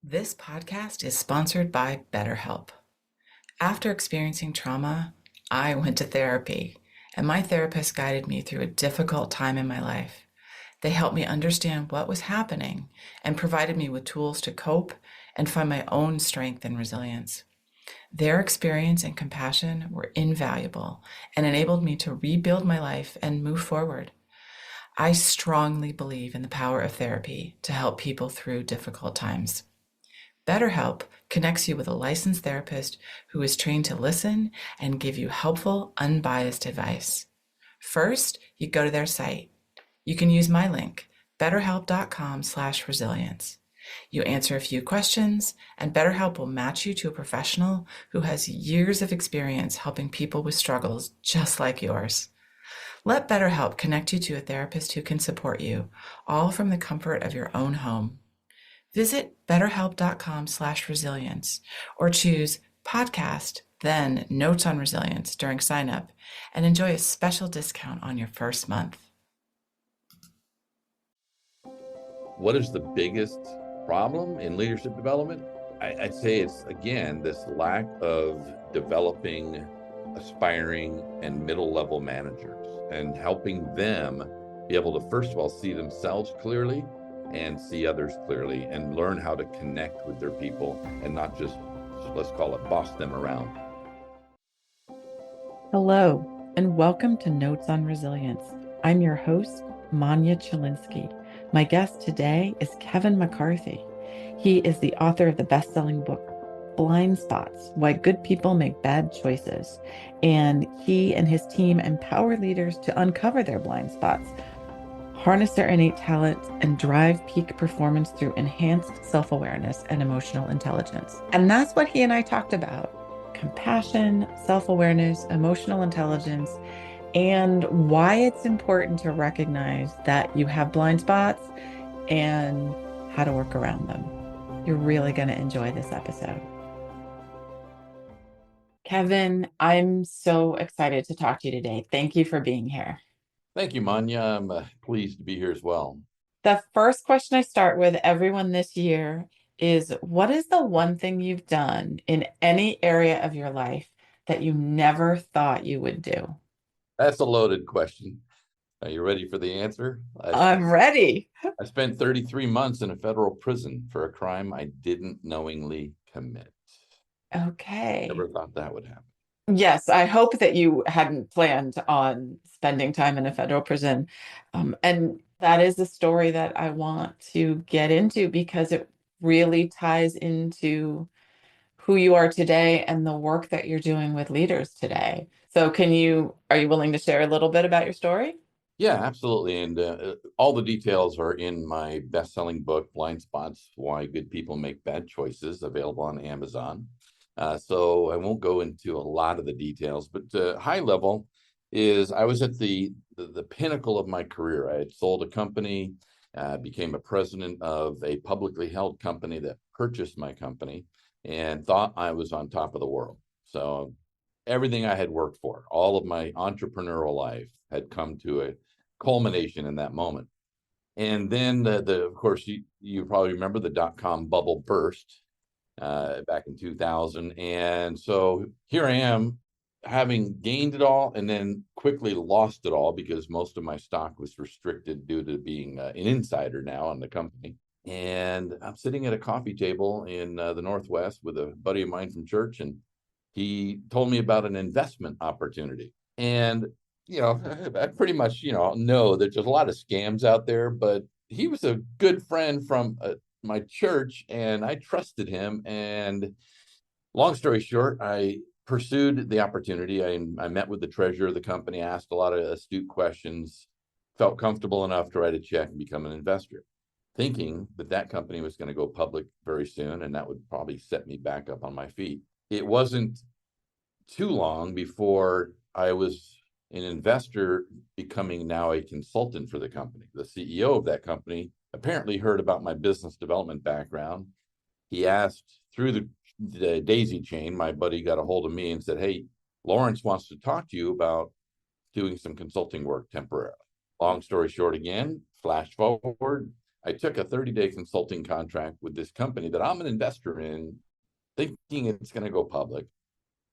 This podcast is sponsored by BetterHelp. After experiencing trauma, I went to therapy, and my therapist guided me through a difficult time in my life. They helped me understand what was happening and provided me with tools to cope and find my own strength and resilience. Their experience and compassion were invaluable and enabled me to rebuild my life and move forward. I strongly believe in the power of therapy to help people through difficult times. BetterHelp connects you with a licensed therapist who is trained to listen and give you helpful, unbiased advice. First, you go to their site. You can use my link, betterhelp.com/resilience. You answer a few questions, and BetterHelp will match you to a professional who has years of experience helping people with struggles just like yours. Let BetterHelp connect you to a therapist who can support you, all from the comfort of your own home. Visit betterhelp.com/resilience or choose podcast, then notes on resilience during sign up and enjoy a special discount on your first month. What is the biggest problem in leadership development? I'd say it's, again, this lack of developing aspiring and middle-level managers and helping them be able to, first of all, see themselves clearly and see others clearly and learn how to connect with their people and not just, let's call it, boss them around. Hello, and welcome to Notes on Resilience. I'm your host, Manya Chilinsky. My guest today is Kevin McCarthy. He is the author of the best-selling book, Blind Spots: Why Good People Make Bad Choices. And he and his team empower leaders to uncover their blind spots, harness their innate talent, and drive peak performance through enhanced self-awareness and emotional intelligence. And that's what he and I talked about: compassion, self-awareness, emotional intelligence, and why it's important to recognize that you have blind spots and how to work around them. You're really going to enjoy this episode. Kevin, I'm so excited to talk to you today. Thank you for being here. Thank you, Manya. I'm pleased to be here as well. The first question I start with everyone this year is, what is the one thing you've done in any area of your life that you never thought you would do? That's a loaded question. Are you ready for the answer? I'm ready. I spent 33 months in a federal prison for a crime I didn't knowingly commit. Okay. Never thought that would happen. Yes, I hope that you hadn't planned on spending time in a federal prison. And that is the story that I want to get into because it really ties into who you are today and the work that you're doing with leaders today. So are you willing to share a little bit about your story? Yeah, absolutely. And all the details are in my best-selling book, Blind Spots: Why Good People Make Bad Choices, available on Amazon. So I won't go into a lot of the details, but high level is I was at the pinnacle of my career. I had sold a company, became a president of a publicly held company that purchased my company, and thought I was on top of the world. So everything I had worked for, all of my entrepreneurial life, had come to a culmination in that moment. And then of course, you probably remember the dot-com bubble burst back in 2000. And so here I am, having gained it all and then quickly lost it all because most of my stock was restricted due to being an insider now on the company. And I'm sitting at a coffee table in the Northwest with a buddy of mine from church, and he told me about an investment opportunity. And I pretty much, know that there's a lot of scams out there, but he was a good friend from my church, and I trusted him. And long story short, I pursued the opportunity. I met with the treasurer of the company, asked a lot of astute questions, felt comfortable enough to write a check and become an investor, thinking that company was going to go public very soon, and that would probably set me back up on my feet. It wasn't too long before I was an investor, becoming now a consultant for the company. The CEO of that company apparently heard about my business development background. He asked through the daisy chain, my buddy got a hold of me and said, "Hey, Lawrence wants to talk to you about doing some consulting work temporarily." Long story short, again, flash forward, I took a 30-day consulting contract with this company that I'm an investor in, thinking it's going to go public.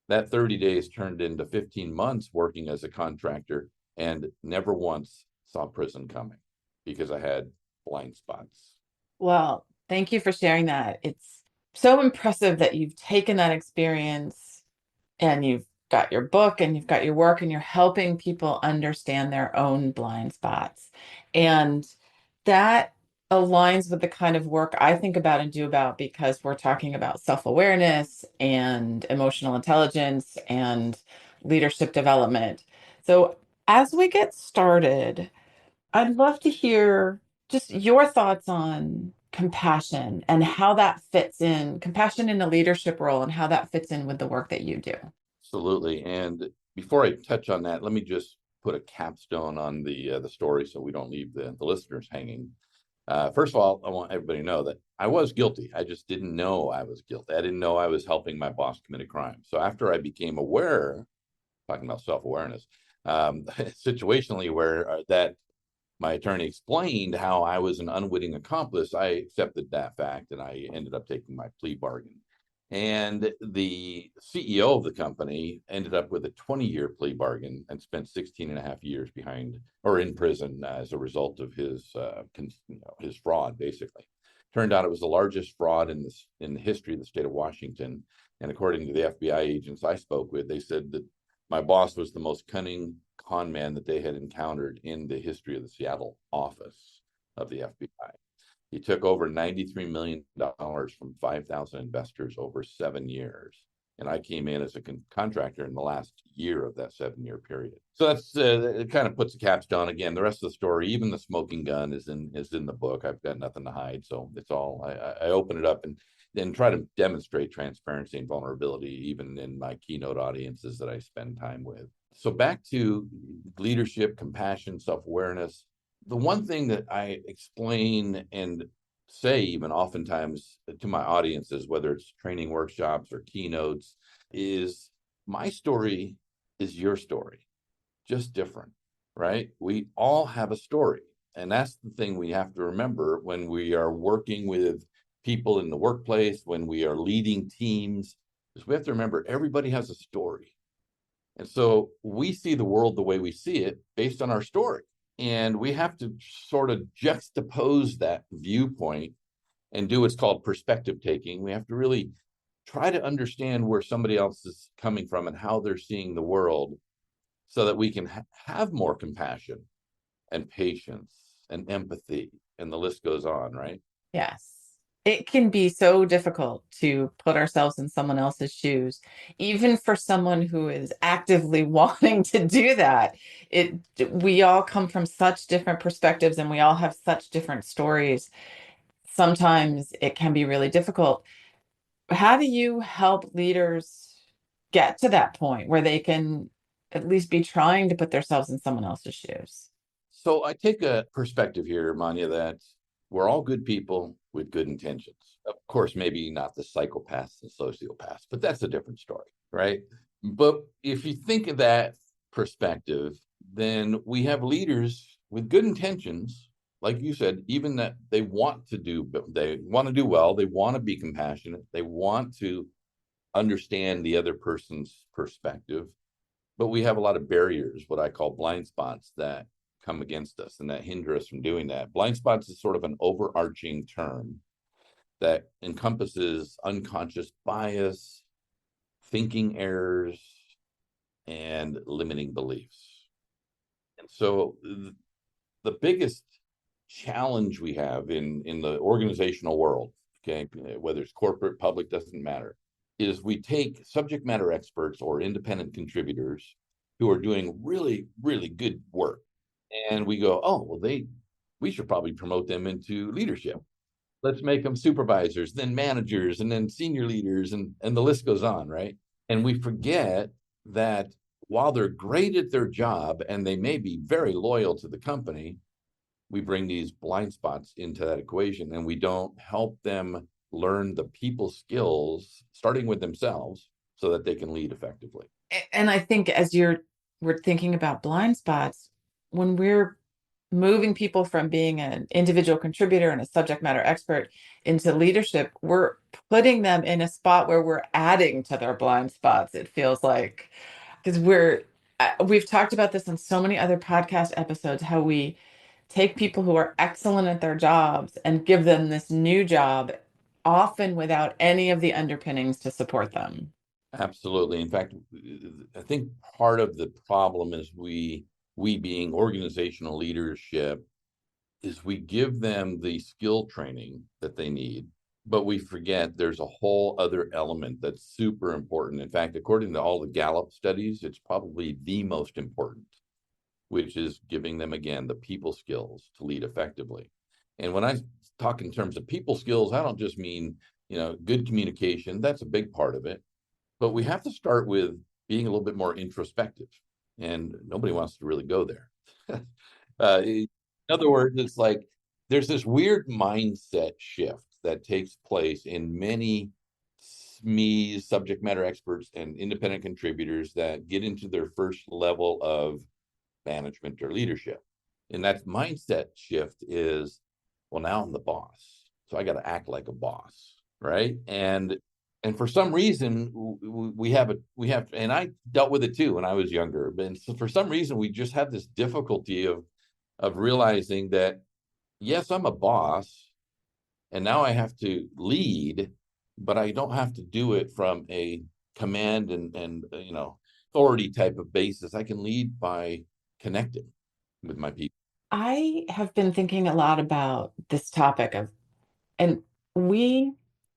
That 30 days turned into 15 months working as a contractor, and never once saw prison coming because I had blind spots. Well, thank you for sharing that. It's so impressive that you've taken that experience and you've got your book and you've got your work and you're helping people understand their own blind spots. And that aligns with the kind of work I think about and do about, because we're talking about self-awareness and emotional intelligence and leadership development. So, as we get started, I'd love to hear just your thoughts on compassion and how that fits in, compassion in the leadership role and how that fits in with the work that you do. Absolutely. And before I touch on that, let me just put a capstone on the story so we don't leave the listeners hanging. First of all, I want everybody to know that I was guilty. I just didn't know I was guilty. I didn't know I was helping my boss commit a crime. So after I became aware, talking about self-awareness, situationally aware that my attorney explained how I was an unwitting accomplice, I accepted that fact and I ended up taking my plea bargain. And the CEO of the company ended up with a 20-year plea bargain and spent 16 and a half years behind or in prison as a result of his fraud, basically. Turned out it was the largest fraud in the history of the state of Washington. And according to the FBI agents I spoke with, they said that my boss was the most cunning con man that they had encountered in the history of the Seattle office of the FBI. He took over $93 million from 5,000 investors over 7 years. And I came in as a contractor in the last year of that 7-year period. So that's it kind of puts a capstone. Again, the rest of the story, even the smoking gun is in the book. I've got nothing to hide. So it's all, I open it up and try to demonstrate transparency and vulnerability, even in my keynote audiences that I spend time with. So back to leadership, compassion, self-awareness. The one thing that I explain and say even oftentimes to my audiences, whether it's training workshops or keynotes, is my story is your story, just different, right? We all have a story. And that's the thing we have to remember when we are working with people in the workplace, when we are leading teams, is we have to remember everybody has a story. And so we see the world the way we see it based on our story. And we have to sort of juxtapose that viewpoint and do what's called perspective taking. We have to really try to understand where somebody else is coming from and how they're seeing the world so that we can have more compassion and patience and empathy. And the list goes on, right? Yes. It can be so difficult to put ourselves in someone else's shoes, even for someone who is actively wanting to do that. It we all come from such different perspectives and we all have such different stories. Sometimes it can be really difficult. How do you help leaders get to that point where they can at least be trying to put themselves in someone else's shoes? So I take a perspective here, Manya, that we're all good people with good intentions. Of course, maybe not the psychopaths and sociopaths, but that's a different story, right? But if you think of that perspective, then we have leaders with good intentions, like you said, even that they want to do well, they want to be compassionate, they want to understand the other person's perspective, but we have a lot of barriers, what I call blind spots, that come against us and that hinder us from doing that. Blind spots is sort of an overarching term that encompasses unconscious bias, thinking errors, and limiting beliefs. And so the biggest challenge we have in the organizational world, okay, whether it's corporate, public, doesn't matter, is we take subject matter experts or independent contributors who are doing really, really good work. And we go, oh, well, we should probably promote them into leadership. Let's make them supervisors, then managers, and then senior leaders, and the list goes on, right? And we forget that while they're great at their job and they may be very loyal to the company, we bring these blind spots into that equation and we don't help them learn the people skills, starting with themselves, so that they can lead effectively. And I think as we're thinking about blind spots, when we're moving people from being an individual contributor and a subject matter expert into leadership, we're putting them in a spot where we're adding to their blind spots, it feels like. Because we've talked about this in so many other podcast episodes, how we take people who are excellent at their jobs and give them this new job, often without any of the underpinnings to support them. Absolutely. In fact, I think part of the problem is we being organizational leadership is we give them the skill training that they need, but we forget there's a whole other element that's super important. In fact, according to all the Gallup studies, it's probably the most important, which is giving them, again, the people skills to lead effectively. And when I talk in terms of people skills, I don't just mean, good communication. That's a big part of it. But we have to start with being a little bit more introspective. And nobody wants to really go there. In other words, it's like there's this weird mindset shift that takes place in many SMEs, subject matter experts, and independent contributors that get into their first level of management or leadership. And that mindset shift is, well, now I'm the boss, so I got to act like a boss, right? And for some reason we have, and I dealt with it too when I was younger, but for some reason we just have this difficulty of realizing that, yes, I'm a boss and now I have to lead, but I don't have to do it from a command and authority type of basis. I can lead by connecting with my people. I have been thinking a lot about this topic of, and we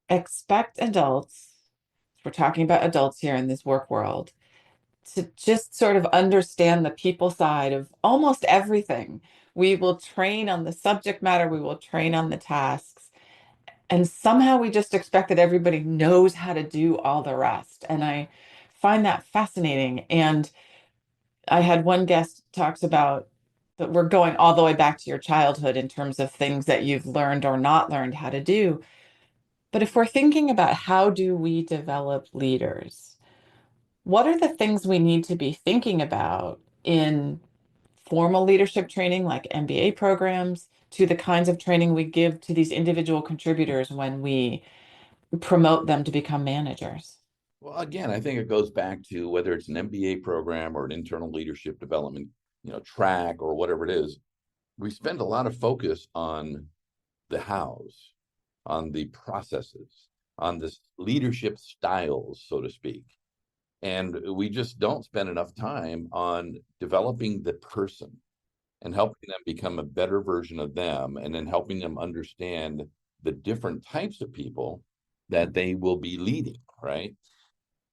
expect adults, we're talking about adults here in this work world, to just sort of understand the people side of almost everything. We will train on the subject matter, we will train on the tasks, and somehow we just expect that everybody knows how to do all the rest. And I find that fascinating. And I had one guest talks about that we're going all the way back to your childhood in terms of things that you've learned or not learned how to do. But if we're thinking about how do we develop leaders, what are the things we need to be thinking about in formal leadership training like MBA programs to the kinds of training we give to these individual contributors when we promote them to become managers? Well, again, I think it goes back to whether it's an MBA program or an internal leadership development, track or whatever it is. We spend a lot of focus on the hows, on the processes, on this leadership styles, so to speak. And we just don't spend enough time on developing the person and helping them become a better version of them, and then helping them understand the different types of people that they will be leading, right?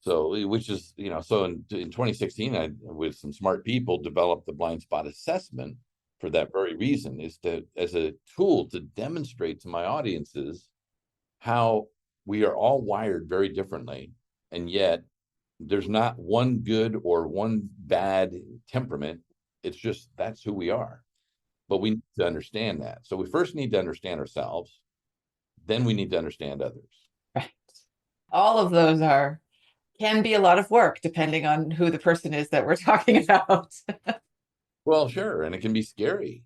So, which is, so in 2016, I, with some smart people, developed the blind spot assessment for that very reason, is to, as a tool to demonstrate to my audiences how we are all wired very differently. And yet there's not one good or one bad temperament. It's just, that's who we are. But we need to understand that. So we first need to understand ourselves. Then we need to understand others. Right. All of those are can be a lot of work depending on who the person is that we're talking about. Well, sure. And it can be scary.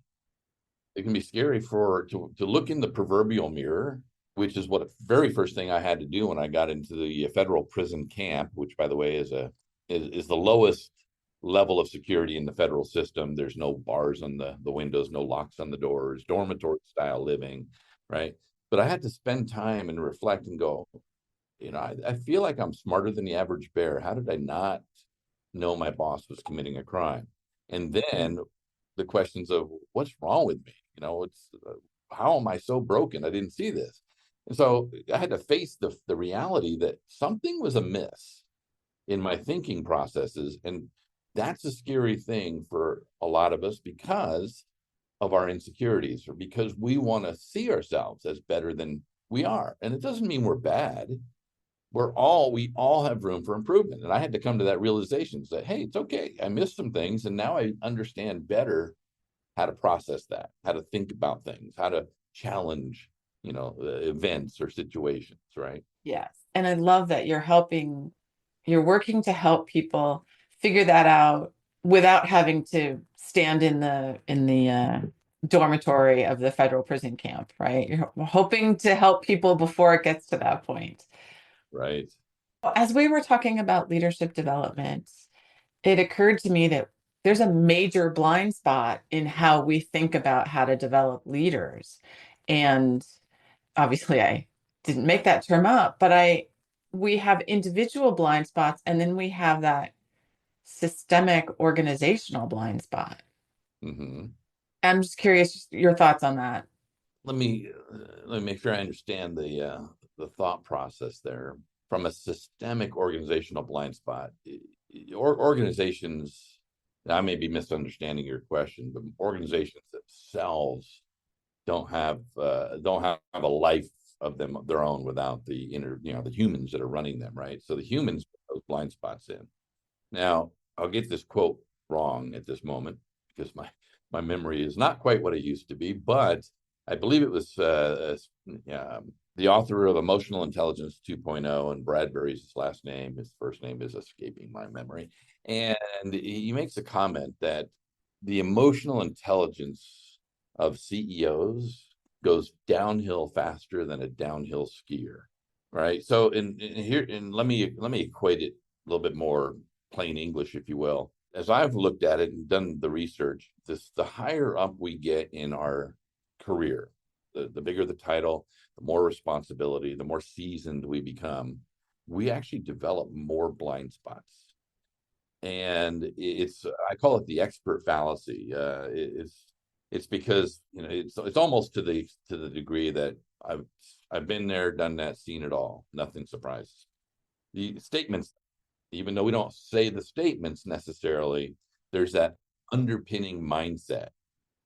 It can be scary to look in the proverbial mirror, which is what very first thing I had to do when I got into the federal prison camp, which, by the way, is the lowest level of security in the federal system. There's no bars on the windows, no locks on the doors, dormitory style living, right? But I had to spend time and reflect and go, I feel like I'm smarter than the average bear. How did I not know my boss was committing a crime? And then the questions of what's wrong with me? It's how am I so broken? I didn't see this. And so I had to face the reality that something was amiss in my thinking processes. And that's a scary thing for a lot of us because of our insecurities, or because we want to see ourselves as better than we are. And it doesn't mean we're bad. We all have room for improvement. And I had to come to that realization that, hey, it's okay. I missed some things. And now I understand better how to process that, how to think about things, how to challenge, events or situations, right? Yes. And I love that you're working to help people figure that out without having to stand in the dormitory of the federal prison camp, right? You're hoping to help people before it gets to that point. Right. As we were talking about leadership development, it occurred to me that there's a major blind spot in how we think about how to develop leaders. And obviously I didn't make that term up, but we have individual blind spots, and then we have that systemic organizational blind spot. Hmm. I'm just curious your thoughts on that. Let me make sure I understand the thought process there. From a systemic organizational blind spot, organizations, I may be misunderstanding your question, but organizations themselves don't have a life of them of their own without the the humans that are running them, right? So the humans put those blind spots in. Now, I'll get this quote wrong at this moment because my memory is not quite what it used to be, but I believe it was the author of Emotional Intelligence 2.0, and Bradbury's his last name. His first name is escaping my memory. And he makes a comment that the emotional intelligence of CEOs goes downhill faster than a downhill skier, right? So let me equate it a little bit more plain English, if you will. As I've looked at it and done the research, the higher up we get in our career, the bigger the title, the more responsibility, the more seasoned we become, we actually develop more blind spots. And I call it the expert fallacy. It's because it's almost to the degree that I've been there, done that, seen it all. Nothing surprises. The statements, even though we don't say the statements necessarily, there's that underpinning mindset.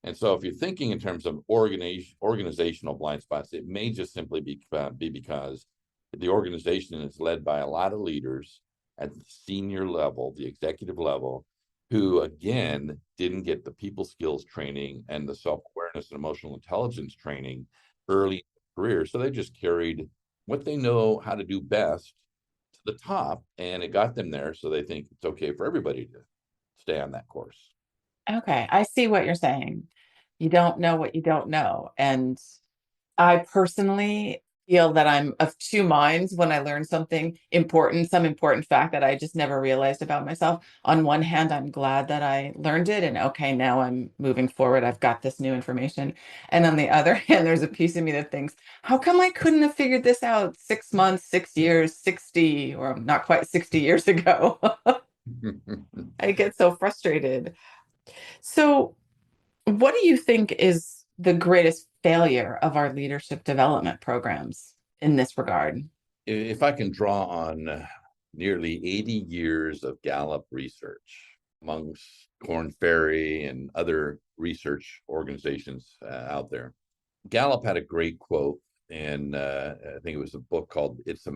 And so if you're thinking in terms of organizational blind spots, it may just simply be because the organization is led by a lot of leaders at the senior level, the executive level, who again didn't get the people skills training and the self-awareness and emotional intelligence training early in their career. So they just carried what they know how to do best to the top, and it got them there. So they think it's okay for everybody to stay on that course. Okay, I see what you're saying. You don't know what you don't know. And I personally feel that I'm of two minds when I learn something important, some important fact that I just never realized about myself. On one hand, I'm glad that I learned it, and okay, now I'm moving forward. I've got this new information. And on the other hand, there's a piece of me that thinks, how come I couldn't have figured this out 6 months, 6 years, 60, or not quite 60 years ago? I get so frustrated. So, what do you think is the greatest failure of our leadership development programs in this regard? If I can draw on nearly 80 years of Gallup research amongst Korn Ferry and other research organizations out there, Gallup had a great quote, and I think it was a book called It's the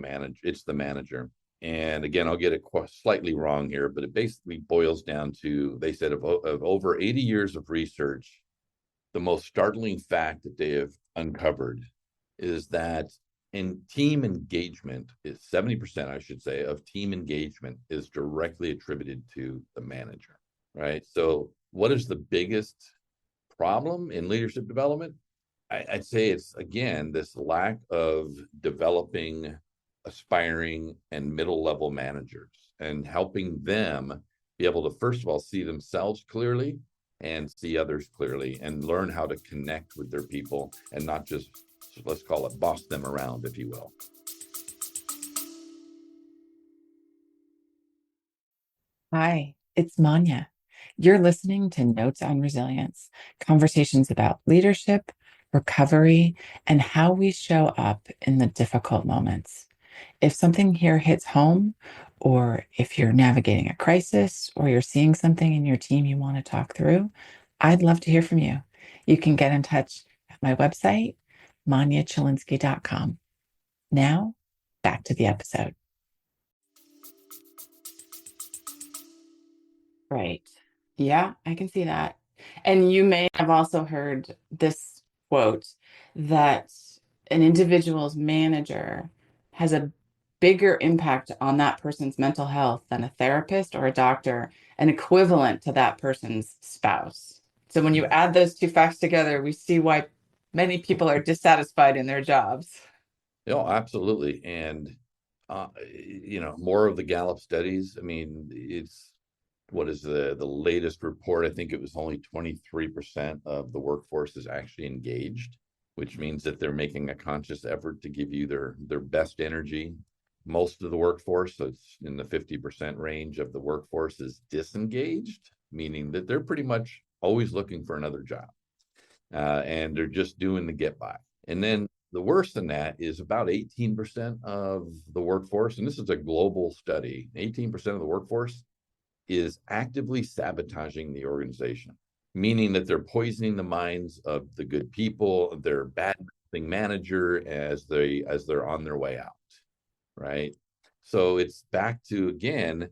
Manager." And again, I'll get it slightly wrong here, but it basically boils down to, they said, of over 80 years of research, the most startling fact that they have uncovered is that in team engagement is 70%, I should say, of team engagement is directly attributed to the manager, right? So what is the biggest problem in leadership development? I'd say it's, again, this lack of developing aspiring and middle level managers and helping them be able to, first of all, see themselves clearly and see others clearly and learn how to connect with their people and not just, let's call it, boss them around, if you will. Hi, it's Manya. You're listening to Notes on Resilience, conversations about leadership, recovery, and how we show up in the difficult moments. If something here hits home, or if you're navigating a crisis, or you're seeing something in your team you want to talk through, I'd love to hear from you. You can get in touch at my website, manyachilinsky.com. Now, back to the episode. Right. Yeah, I can see that. And you may have also heard this quote that an individual's manager has a bigger impact on that person's mental health than a therapist or a doctor, an equivalent to that person's spouse. So when you add those two facts together, we see why many people are dissatisfied in their jobs. Oh, absolutely. And more of the Gallup studies. I mean, it's what is the latest report? I think it was only 23% of the workforce is actually engaged, which means that they're making a conscious effort to give you their best energy. Most of the workforce, so it's in the 50% range of the workforce, is disengaged, meaning that they're pretty much always looking for another job, and they're just doing the get by. And then the worse than that is about 18% of the workforce, and this is a global study, 18% of the workforce is actively sabotaging the organization, meaning that they're poisoning the minds of the good people, their bad manager as they're on their way out, right? So it's back to, again,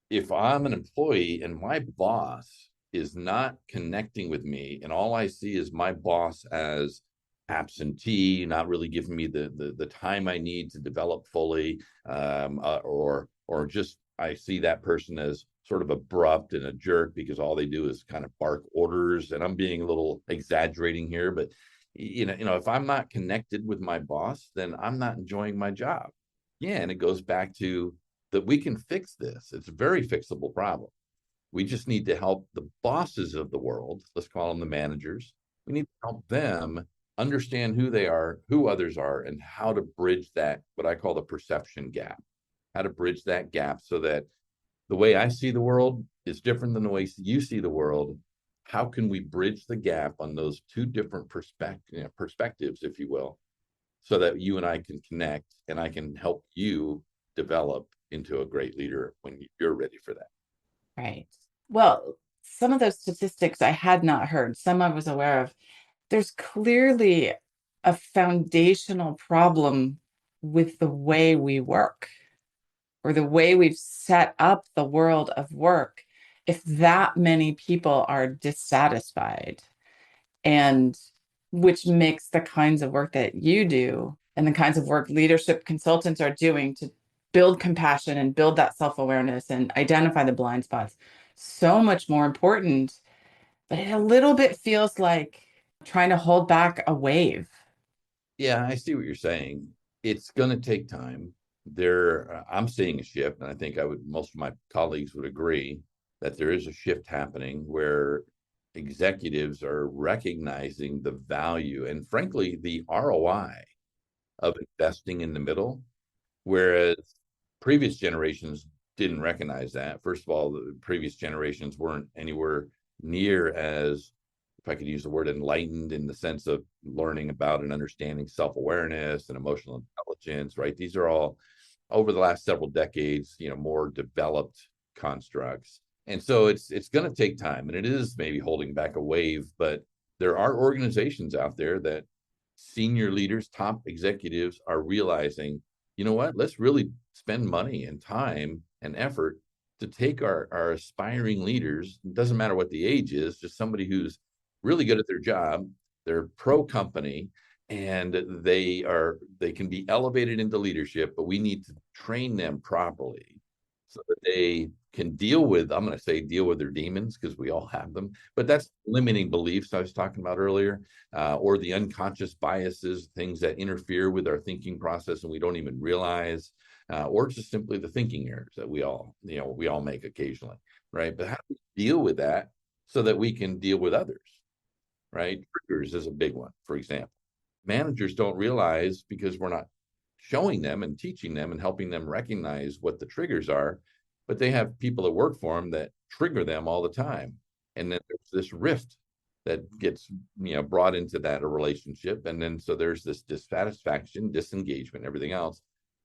if I'm an employee and my boss is not connecting with me and all I see is my boss as absentee, not really giving me the time I need to develop fully, or just I see that person as sort of abrupt and a jerk because all they do is kind of bark orders. And I'm being a little exaggerating here, but if I'm not connected with my boss, then I'm not enjoying my job. Yeah, and it goes back to that we can fix this. It's a very fixable problem. We just need to help the bosses of the world, let's call them the managers. We need to help them understand who they are, who others are, and how to bridge that, what I call the perception gap, how to bridge that gap so that the way I see the world is different than the way you see the world. How can we bridge the gap on those two different perspectives, if you will, so that you and I can connect and I can help you develop into a great leader when you're ready for that. Right. Well, some of those statistics I had not heard, some I was aware of. There's clearly a foundational problem with the way we work or the way we've set up the world of work if that many people are dissatisfied, and which makes the kinds of work that you do and the kinds of work leadership consultants are doing to build compassion and build that self-awareness and identify the blind spots so much more important. But it a little bit feels like trying to hold back a wave. Yeah, I see what you're saying. It's going to take time. I'm seeing a shift, and I think most of my colleagues would agree that there is a shift happening where executives are recognizing the value and, frankly, the ROI of investing in the middle, whereas previous generations didn't recognize that. First of all, the previous generations weren't anywhere near as, if I could use the word, enlightened in the sense of learning about and understanding self-awareness and emotional intelligence, right? These are all over the last several decades, more developed constructs. And so it's going to take time, and it is maybe holding back a wave, but there are organizations out there that senior leaders, top executives are realizing, you know what, let's really spend money and time and effort to take our aspiring leaders. It doesn't matter what the age is, just somebody who's really good at their job, they're pro company, and they can be elevated into leadership, but we need to train them properly so that they can deal with, I'm going to say deal with their demons, because we all have them, but that's limiting beliefs I was talking about earlier, or the unconscious biases, things that interfere with our thinking process and we don't even realize, or just simply the thinking errors that we all make occasionally, right? But how do we deal with that so that we can deal with others, right? Triggers is a big one, for example. Managers don't realize, because we're not showing them and teaching them and helping them recognize what the triggers are, but they have people that work for them that trigger them all the time. And then there's this rift that gets brought into that a relationship. And then so there's this dissatisfaction, disengagement, everything else.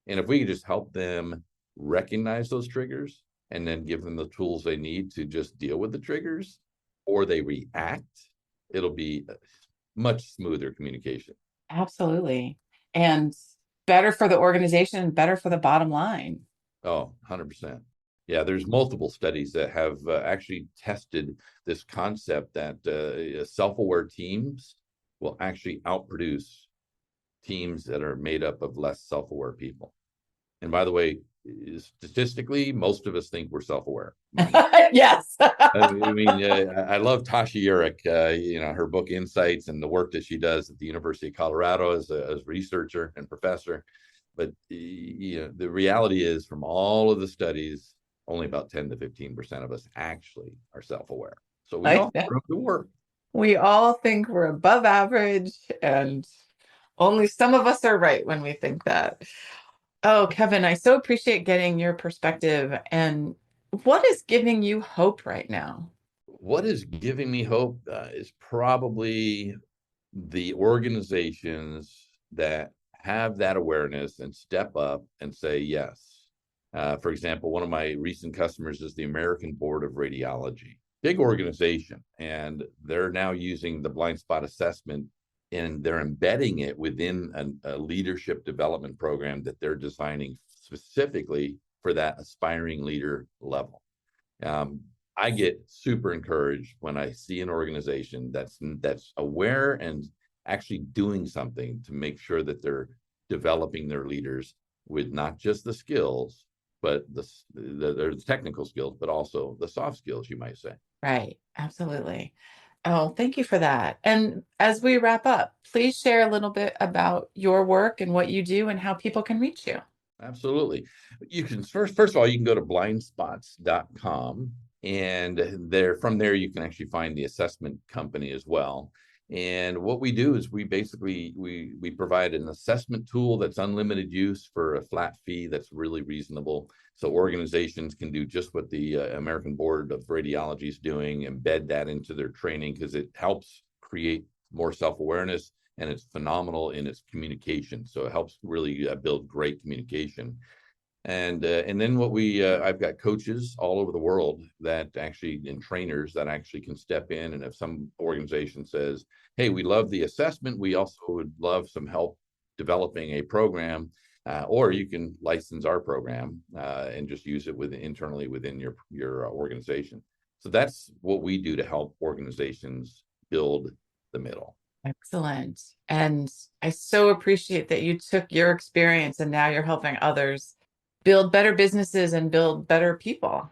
And if we could just help them recognize those triggers and then give them the tools they need to just deal with the triggers, or they react, it'll be much smoother communication. Absolutely. And better for the organization, better for the bottom line. Oh, 100%. Yeah, there's multiple studies that have actually tested this concept that self-aware teams will actually outproduce teams that are made up of less self-aware people. And by the way, statistically, most of us think we're self-aware, Manya. Yes. I love Tasha Eurich, her book Insights and the work that she does at the University of Colorado as a researcher and professor. But the reality is, from all of the studies, only about 10 to 15% of us actually are self-aware. So we I all know. have to work. We all think we're above average, and only some of us are right when we think that. Oh, Kevin, I so appreciate getting your perspective. And what is giving you hope right now? What is giving me hope is probably the organizations that have that awareness and step up and say yes. For example, one of my recent customers is the American Board of Radiology, big organization, and they're now using the blind spot assessment and they're embedding it within a leadership development program that they're designing specifically for that aspiring leader level. Um, I get super encouraged when I see an organization that's aware and actually doing something to make sure that they're developing their leaders with not just the skills, but the technical skills, but also the soft skills, you might say. Right. Absolutely. Oh, thank you for that. And as we wrap up, please share a little bit about your work and what you do and how people can reach you. Absolutely. You can first of all, you can go to blindspots.com, and from there you can actually find the assessment company as well. And what we do is we basically we provide an assessment tool that's unlimited use for a flat fee that's really reasonable. So organizations can do just what the American Board of Radiology is doing, embed that into their training because it helps create more self-awareness, and it's phenomenal in its communication. So it helps really build great communication. And then I've got coaches all over the world that actually, and trainers that actually can step in. And if some organization says, "Hey, we love the assessment, we also would love some help developing a program," or you can license our program and just use it internally within your organization. So that's what we do to help organizations build the middle. Excellent. And I so appreciate that you took your experience and now you're helping others build better businesses and build better people.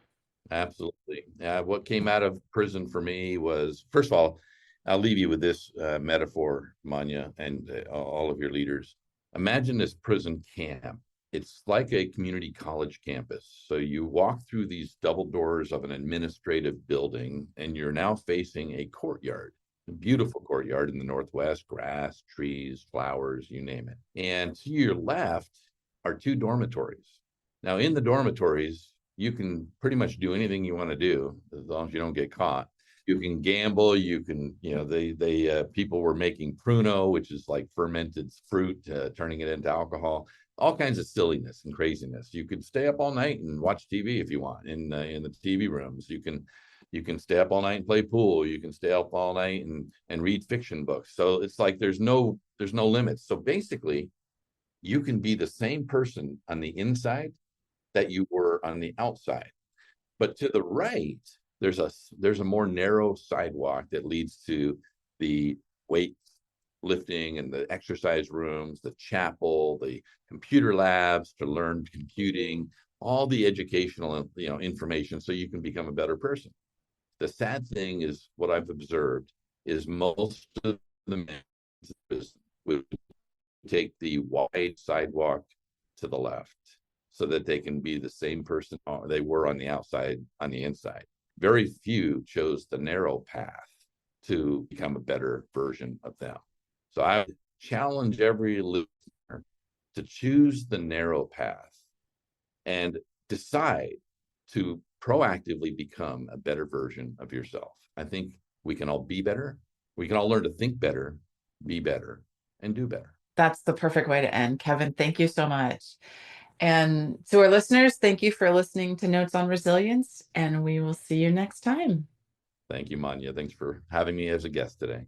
Absolutely. What came out of prison for me was, first of all, I'll leave you with this metaphor, Manya, and all of your leaders. Imagine this prison camp. It's like a community college campus. So you walk through these double doors of an administrative building, and you're now facing a courtyard, a beautiful courtyard in the Northwest, grass, trees, flowers, you name it. And to your left are two dormitories. Now, in the dormitories, you can pretty much do anything you want to do as long as you don't get caught. You can gamble. You can, people were making pruno, which is like fermented fruit, turning it into alcohol. All kinds of silliness and craziness. You could stay up all night and watch TV if you want in the TV rooms. You can stay up all night and play pool. You can stay up all night and read fiction books. So it's like there's no limits. So basically, you can be the same person on the inside that you were on the outside. But to the right, there's a more narrow sidewalk that leads to the weight lifting and the exercise rooms, the chapel, the computer labs to learn computing, all the educational information so you can become a better person. The sad thing is what I've observed is most of the men would take the wide sidewalk to the left so that they can be the same person they were on the outside, on the inside. Very few chose the narrow path to become a better version of them. So I challenge every listener to choose the narrow path and decide to proactively become a better version of yourself. I think we can all be better. We can all learn to think better, be better, and do better. That's the perfect way to end. Kevin, thank you so much. And to our listeners, thank you for listening to Notes on Resilience, and we will see you next time. Thank you, Manya. Thanks for having me as a guest today.